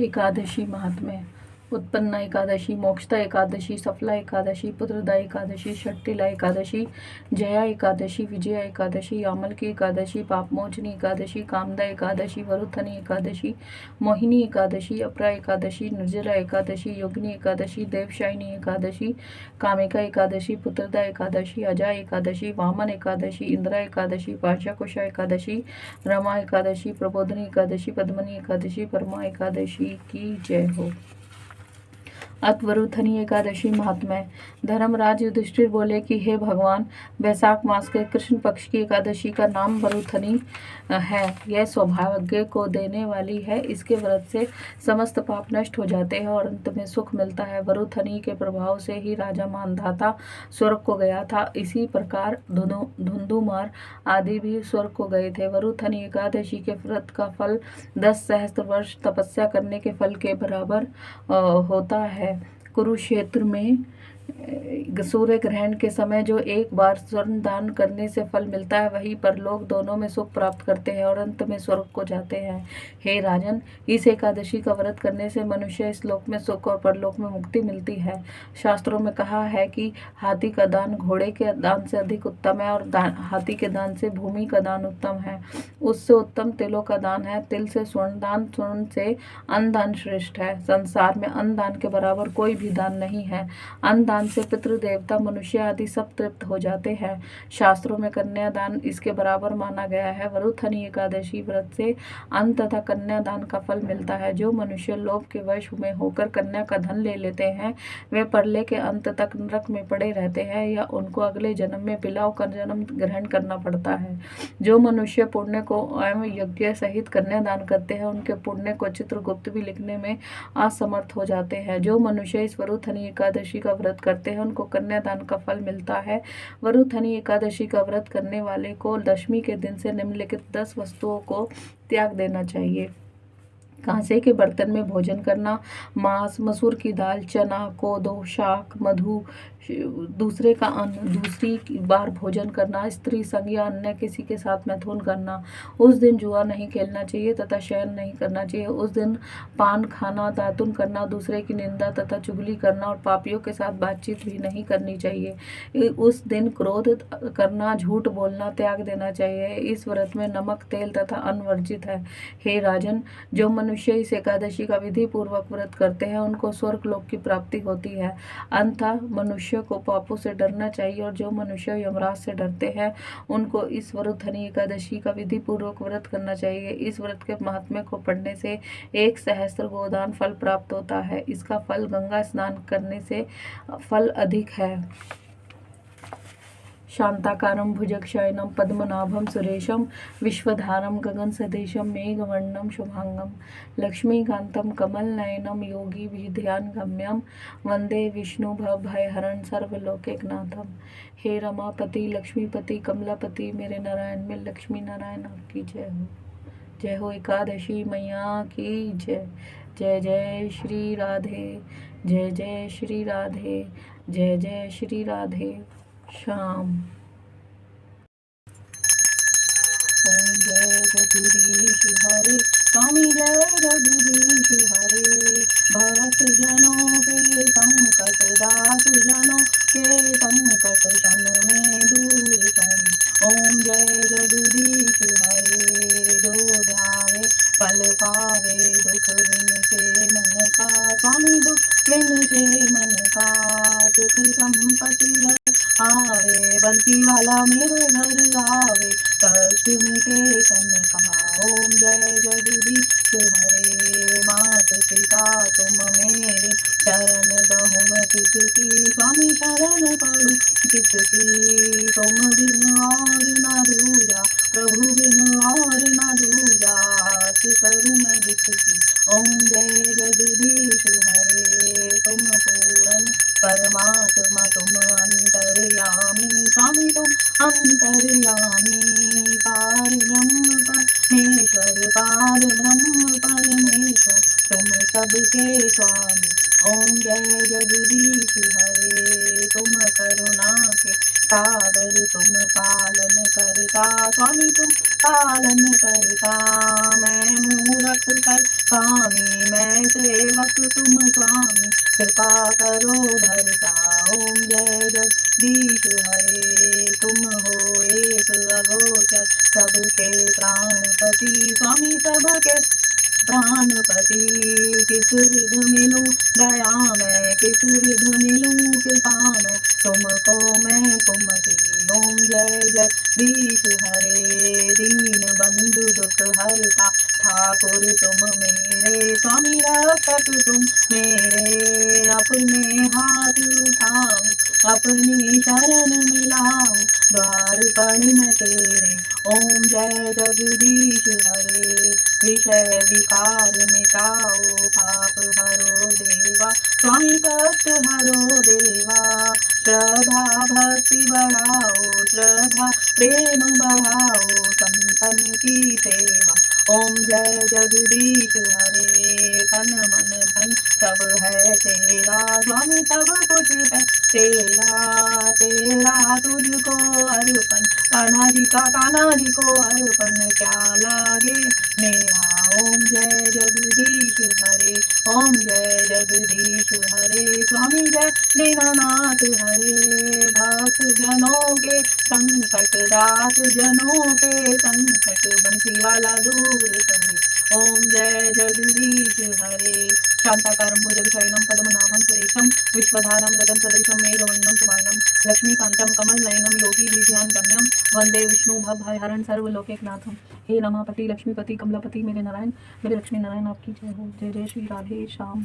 एकादशी महात्म्य। उत्पन्ना एकादशी, मोक्षदा एकादशी, सफला एकादशी, पुत्रदा एकादशी, षट्टिला एकादशी, जया एकादशी, विजया एकादशी, यामल की एकादशी, पापमोचनी एकादशी, कामदा एकादशी, वरुथनी एकादशी, मोहिनी एकादशी, अपरा एकादशी, निर्जला एकादशी, योगिनी एकादशी, देवशायनी एकादशी, कामिका एकादशी, पुत्रदा एकादशी, अजा एकादशी, वामन एकादशी, इंदिरा एकादशी, पाशाकुशा एकादशी, रमा एकादशी, प्रबोधनी एकादशी, पद्मनी एकादशी, परमा एकादशी की जय हो। अतवरुथनी एकादशी महात्म्य। धर्मराज युधिष्ठिर बोले कि हे भगवान, वैशाख मास के कृष्ण पक्ष की एकादशी का नाम वरुथनी है। यह सौभाग्य को देने वाली है। इसके व्रत से समस्त पाप नष्ट हो जाते हैं और अंत में सुख मिलता है। वरुथनी के प्रभाव से ही राजा मानधाता स्वर्ग को गया था। इसी प्रकार धुंधुमार आदि भी स्वर्ग को गए थे। वरुथनी एकादशी के व्रत का फल 10 सहस्त्र वर्ष तपस्या करने के फल के बराबर होता है। कुरुक्षेत्र में सूर्य ग्रहण के समय जो एक बार स्वर्ण दान करने से फल मिलता है, वही परलोक दोनों में सुख प्राप्त करते हैं और अंत में स्वर्ग को जाते हैं। हे राजन, इस एकादशी का व्रत करने से मनुष्य इस लोक में सुख और परलोक में मुक्ति मिलती है। शास्त्रों में कहा है कि हाथी का दान घोड़े के दान से अधिक उत्तम है और हाथी के दान से भूमि का दान उत्तम है। उससे उत्तम तिलों का दान है। तिल से स्वर्ण दान, स्वर्ण से अन्न दान श्रेष्ठ है। संसार में अन्न दान के बराबर कोई भी दान नहीं है। अन्न दान से पितृ देवता मनुष्य आदि सब तृप्त हो जाते हैं। शास्त्रों में कन्या दान इसके बराबर माना गया है। वरुथनी एकादशी व्रत से अन्न तथा कन्या दान का फल मिलता है। जो मनुष्य लोभ के वश में होकर कन्या का धन ले लेते हैं, वे परले के अंत तक नरक में पड़े रहते हैं या उनको अगले जन्म में बिलाव का जन्म ग्रहण करना पड़ता है। जो मनुष्य पुण्य को एवं यज्ञ सहित कन्या दान करते हैं, उनके पुण्य को चित्रगुप्त भी लिखने में असमर्थ हो जाते हैं। जो मनुष्य इस वरुथनी एकादशी का व्रत करते हैं, उनको कन्यादान का फल मिलता है। वरुथनी एकादशी का व्रत करने वाले को दशमी के दिन से निम्नलिखित 10 वस्तुओं को त्याग देना चाहिए। कांसे के बर्तन में भोजन करना, मांस, मसूर की दाल, चना, कोदो, शाक, मधु, दूसरे का अन्न, दूसरी बार भोजन करना, स्त्री संग या अन्य किसी के साथ मैथुन करना। उस दिन जुआ नहीं खेलना चाहिए तथा शयन नहीं करना चाहिए। उस दिन पान खाना, दातुन करना, दूसरे की निंदा तथा चुगली करना और पापियों के साथ बातचीत भी नहीं करनी चाहिए। उस दिन क्रोध करना, झूठ बोलना त्याग देना चाहिए। इस व्रत में नमक, तेल तथा अन्न वर्जित है। हे राजन, जो मनुष्य इस एकादशी का विधि पूर्वक व्रत करते हैं, उनको स्वर्ग लोक की प्राप्ति होती है। अंततः मनुष्य को पापों से डरना चाहिए और जो मनुष्य यमराज से डरते हैं, उनको इस वरुथनी एकादशी का विधि पूर्वक व्रत करना चाहिए। इस व्रत के महात्म्य को पढ़ने से 1 सहस्त्र गोदान फल प्राप्त होता है। इसका फल गंगा स्नान करने से फल अधिक है। शांताकारं भुजगशयनं पद्मनाभं सुरेशं विश्वधारं गगनसदृशं मेघवर्णं शुभांगं लक्ष्मीकान्तं कमलनयनं योगिभिर्ध्यानगम्यं वन्दे विष्णुभवभयहरं सर्वलोकैकनाथं। हे रमापति, लक्ष्मीपति, कमलापति, मेरे नारायण में लक्ष्मी नारायण आपकी जय हो। जय हो एकादशी मैया की जय। जय जय श्री राधे, जय जय श्री राधे, जय जय श्री राधे श्याम। ओम जय जगदीश हरे, स्वामी जय जगदीश हरे। भक्त जनों के संकट, दास जनों के संकट क्षण में दूर करे। ओम जय जगदीश हरे, जो ध्यावे फल पावे, दुख बिन से मन का। स्वामी दुख बिन से मन का, सुख संपत्ति आवे, बल्कि वाला मेरे घर आवे, कष्ट मिटे तन का। ओम जय जगदीश हरे, मात पिता तुम मेरे, शरण गहूँ मैं किसकी। स्वामी शरण पड़ूं किसकी, तुम बिन और न दूजा, प्रभु बिन और न दूजा, आस करूँ मैं जिसकी। ओम जय जगदीश हरे, तुम पूरन परमात्मा, तुम अंतर्यामी। स्वामी तुम अंतर्यामी, पार ब्रह्म परमेश्वर, पार ब्रह्म परमेश्वर, तुम सबके स्वामी। ओम जय जगदीश हरे, तुम करुणा के सागर, तुम पालन करता। स्वामी तुम पालन करता, मैं मूरख कर कामी, मैं सेवक तुम स्वामी, कृपा करो भरता। ओम जय जगदीश हरे, तुम हो एक अगोचर, सबके प्राणपति स्वामी, सबके प्राणपति। किस विध मिलूं दया मैं, किस विध मिलूं कृपा मैं, तुमको मैं कुमति। ओम जय जगदीश हरे, दीन बंधु दुख हरता, ठाकुर तुम मेरे, स्वामी रक्षक तुम मेरे। अपने हाथ उठाओ, अपनी शरण मिलाओ, द्वार पर मैं तेरे। ओम जय जगदीश हरे, विषय विकार मिटाओ, पाप हरो देवा, स्वामी कष्ट हरो देवा। श्रद्धा भक्ति बढ़ाओ, श्रद्धा प्रेम बढ़ाओ, संतन की सेवा। ओम जय जगदीश हरे, तन मन धन सब है तेरा, स्वामी सब कुछ है तेरा। तेरा तुझको अर्पण, कान्हा जी को अर्पण, क्या लागे मेरा। ओम जय जगदीश हरे, ओम जय जगदीश हरे, स्वामी जय दीनानाथ हरे। भक्त जनों के संकट, दास जनों के संकट, बंसी वाला दूर करे। ओम जय जगदीश हरे, शांताकारं भुजगशयनं पद्मनाभं सुरेशं, विश्वधारं गगनसदृशं मेघवर्णं शुभांगं, लक्ष्मीकान्तं कमलनयनं योगिभिर्ध्यानगम्यं, वंदे विष्णु भवभयहरं सर्वलोकैकनाथं। हे रमापति लक्ष्मीपति कमलापति मेरे नारायण, मेरे लक्ष्मी नारायण आपकी जय हो। जय जय श्री राधे श्याम।